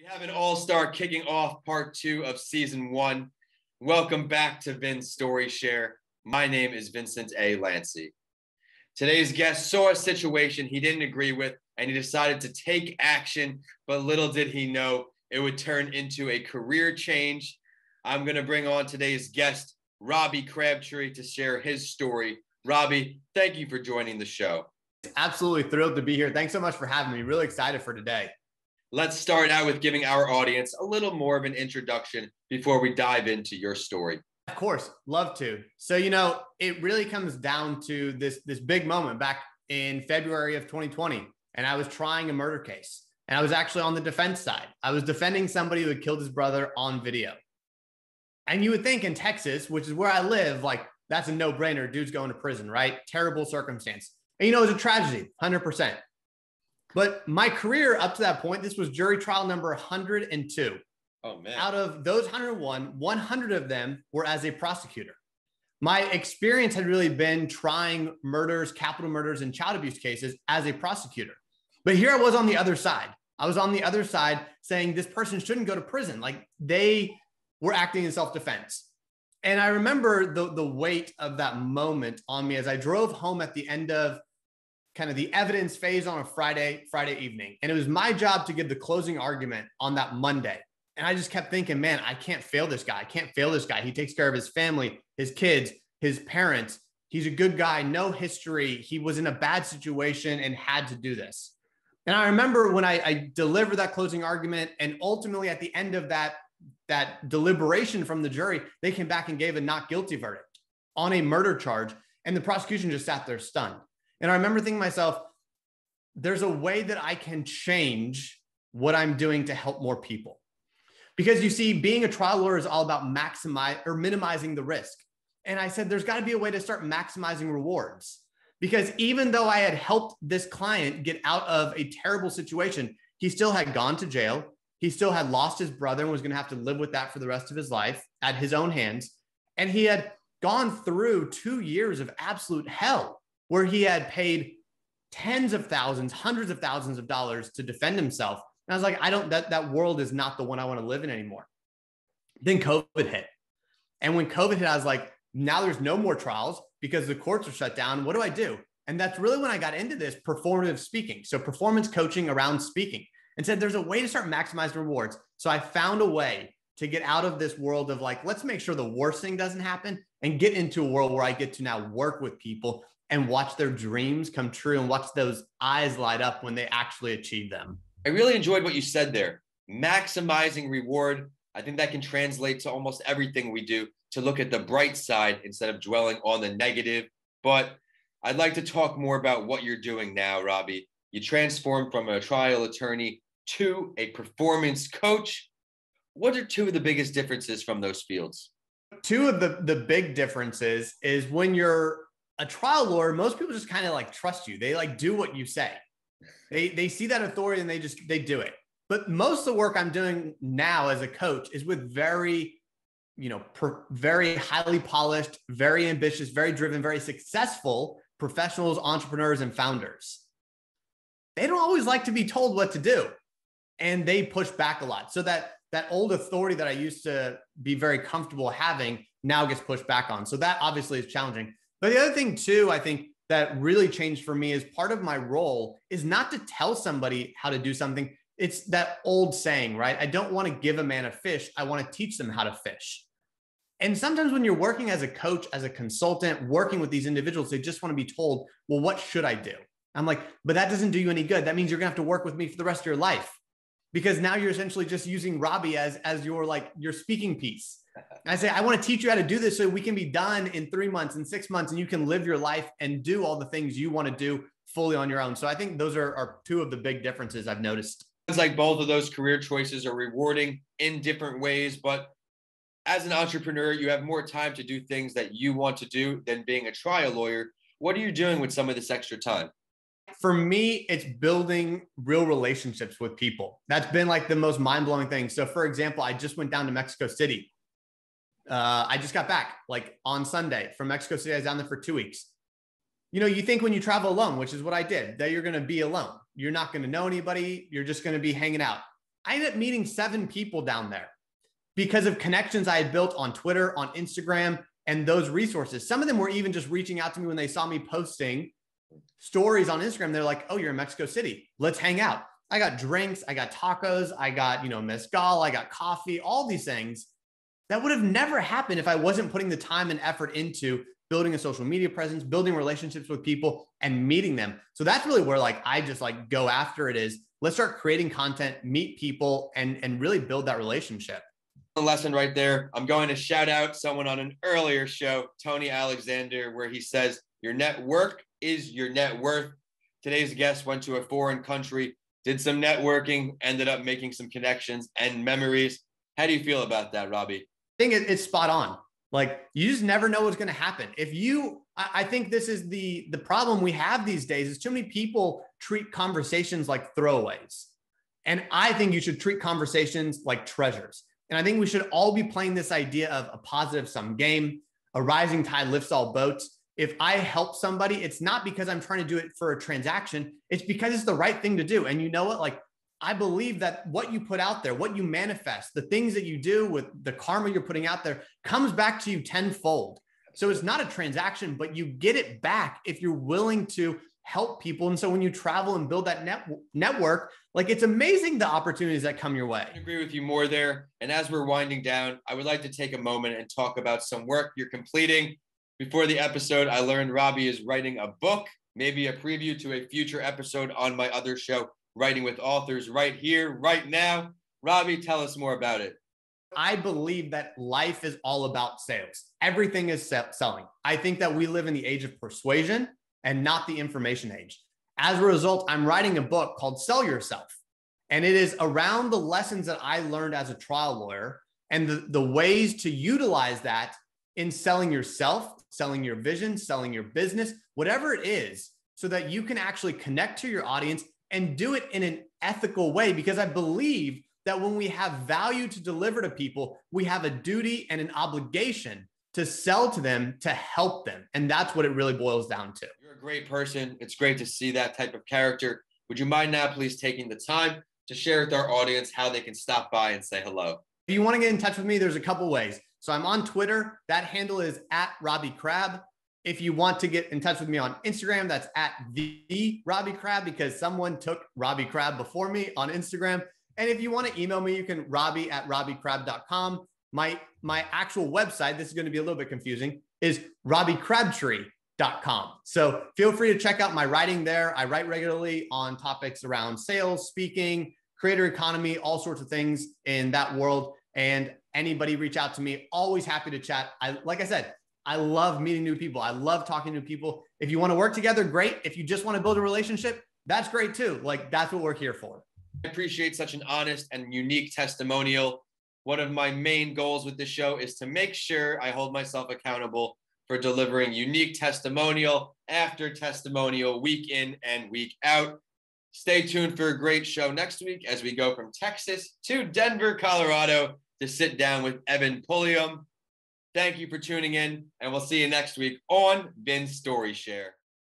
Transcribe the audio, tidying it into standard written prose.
We have an all-star kicking off part 2 of season 1. Welcome back to Vin's Story Share. My name is Vincent A. Lancy. Today's guest saw a situation he didn't agree with, and he decided to take action, but little did he know it would turn into a career change. I'm going to bring on today's guest, Robbie Crabtree, to share his story. Robbie, thank you for joining the show. Absolutely thrilled to be here. Thanks so much for having me. Really excited for today. Let's start out with giving our audience a little more of an introduction before we dive into your story. Of course, love to. So, it really comes down to this big moment back in February of 2020. And I was trying a murder case. And I was actually on the defense side. I was defending somebody who had killed his brother on video. And you would think in Texas, which is where I live, like that's a no-brainer. Dude's going to prison, right? Terrible circumstance. And it was a tragedy, 100%. But my career up to that point, this was jury trial number 102. Oh, man. Out of those 101, 100 of them were as a prosecutor. My experience had really been trying murders, capital murders, and child abuse cases as a prosecutor. But here I was on the other side. I was on the other side saying this person shouldn't go to prison. Like they were acting in self-defense. And I remember the weight of that moment on me as I drove home at the end of kind of the evidence phase on a Friday evening. And it was my job to give the closing argument on that Monday. And I just kept thinking, man, I can't fail this guy. I can't fail this guy. He takes care of his family, his kids, his parents. He's a good guy, no history. He was in a bad situation and had to do this. And I remember when I delivered that closing argument, and ultimately at the end of that deliberation from the jury, they came back and gave a not guilty verdict on a murder charge. And the prosecution just sat there stunned. And I remember thinking to myself, there's a way that I can change what I'm doing to help more people. Because you see, being a trial lawyer is all about minimizing the risk. And I said, there's got to be a way to start maximizing rewards. Because even though I had helped this client get out of a terrible situation, he still had gone to jail. He still had lost his brother and was going to have to live with that for the rest of his life at his own hands. And he had gone through 2 years of absolute hell, where he had paid tens of thousands, hundreds of thousands of dollars to defend himself. And I was like, that world is not the one I want to live in anymore. Then COVID hit. And when COVID hit, I was like, now there's no more trials because the courts are shut down. What do I do? And that's really when I got into this performative speaking. So performance coaching around speaking, and said, there's a way to start maximizing rewards. So I found a way to get out of this world of like, let's make sure the worst thing doesn't happen and get into a world where I get to now work with people and watch their dreams come true and watch those eyes light up when they actually achieve them. I really enjoyed what you said there. Maximizing reward. I think that can translate to almost everything we do, to look at the bright side instead of dwelling on the negative. But I'd like to talk more about what you're doing now, Robbie. You transformed from a trial attorney to a performance coach. What are two of the biggest differences from those fields? Two of the big differences is when you're a trial lawyer, most people just kind of like trust you. They like do what you say. They see that authority and they do it. But most of the work I'm doing now as a coach is with very highly polished, very ambitious, very driven, very successful professionals, entrepreneurs, and founders. They don't always like to be told what to do, and they push back a lot. So that old authority that I used to be very comfortable having now gets pushed back on. So that obviously is challenging. But the other thing too, I think that really changed for me is part of my role is not to tell somebody how to do something. It's that old saying, right? I don't want to give a man a fish. I want to teach them how to fish. And sometimes when you're working as a coach, as a consultant, working with these individuals, they just want to be told, well, what should I do? I'm like, but that doesn't do you any good. That means you're gonna have to work with me for the rest of your life, because now you're essentially just using Robbie as your speaking piece. And I say, I want to teach you how to do this so we can be done in 3 months and 6 months, and you can live your life and do all the things you want to do fully on your own. So I think those are two of the big differences I've noticed. It's like both of those career choices are rewarding in different ways, but as an entrepreneur, you have more time to do things that you want to do than being a trial lawyer. What are you doing with some of this extra time? For me, it's building real relationships with people. That's been like the most mind-blowing thing. So for example, I just went down to Mexico City. I just got back like on Sunday from Mexico City. I was down there for 2 weeks. You think when you travel alone, which is what I did, that you're going to be alone. You're not going to know anybody. You're just going to be hanging out. I ended up meeting 7 people down there because of connections I had built on Twitter, on Instagram, and those resources. Some of them were even just reaching out to me when they saw me posting stories on Instagram. They're like, oh, you're in Mexico City. Let's hang out. I got drinks, I got tacos, I got, mezcal, I got coffee, all these things that would have never happened if I wasn't putting the time and effort into building a social media presence, building relationships with people and meeting them. So that's really where I just go after it is let's start creating content, meet people and really build that relationship. A lesson right there. I'm going to shout out someone on an earlier show, Tony Alexander, where he says, your network is your net worth. Today's guest went to a foreign country, did some networking, ended up making some connections and memories. How do you feel about that, Robbie? I think it's spot on. You just never know what's going to happen. I think this is the problem we have these days is too many people treat conversations like throwaways. And I think you should treat conversations like treasures. And I think we should all be playing this idea of a positive sum game, a rising tide lifts all boats. If I help somebody, it's not because I'm trying to do it for a transaction. It's because it's the right thing to do. And you know what? I believe that what you put out there, what you manifest, the things that you do with the karma you're putting out there comes back to you tenfold. So it's not a transaction, but you get it back if you're willing to help people. And so when you travel and build that network, it's amazing the opportunities that come your way. I agree with you more there. And as we're winding down, I would like to take a moment and talk about some work you're completing. Before the episode, I learned Robbie is writing a book, maybe a preview to a future episode on my other show, Writing with Authors, right here, right now. Robbie, tell us more about it. I believe that life is all about sales. Everything is selling. I think that we live in the age of persuasion and not the information age. As a result, I'm writing a book called Sell Yourself. And it is around the lessons that I learned as a trial lawyer and the ways to utilize that in selling yourself, selling your vision, selling your business, whatever it is, so that you can actually connect to your audience and do it in an ethical way. Because I believe that when we have value to deliver to people, we have a duty and an obligation to sell to them, to help them. And that's what it really boils down to. You're a great person. It's great to see that type of character. Would you mind now, please, taking the time to share with our audience how they can stop by and say hello? If you want to get in touch with me, there's a couple ways. So I'm on Twitter. That handle is @RobbieCrab. If you want to get in touch with me on Instagram, that's @the_Robbie_Crab, because someone took Robbie Crab before me on Instagram. And if you want to email me, you can robbie@robbiecrab.com. My actual website, this is going to be a little bit confusing, is robbiecrabtree.com. So feel free to check out my writing there. I write regularly on topics around sales, speaking, creator economy, all sorts of things in that world. And anybody reach out to me, always happy to chat. Like I said, I love meeting new people. I love talking to people. If you want to work together, great. If you just want to build a relationship, that's great too. That's what we're here for. I appreciate such an honest and unique testimonial. One of my main goals with this show is to make sure I hold myself accountable for delivering unique testimonial after testimonial, week in and week out. Stay tuned for a great show next week as we go from Texas to Denver, Colorado to sit down with Evan Pulliam. Thank you for tuning in, and we'll see you next week on Vin's Story Share.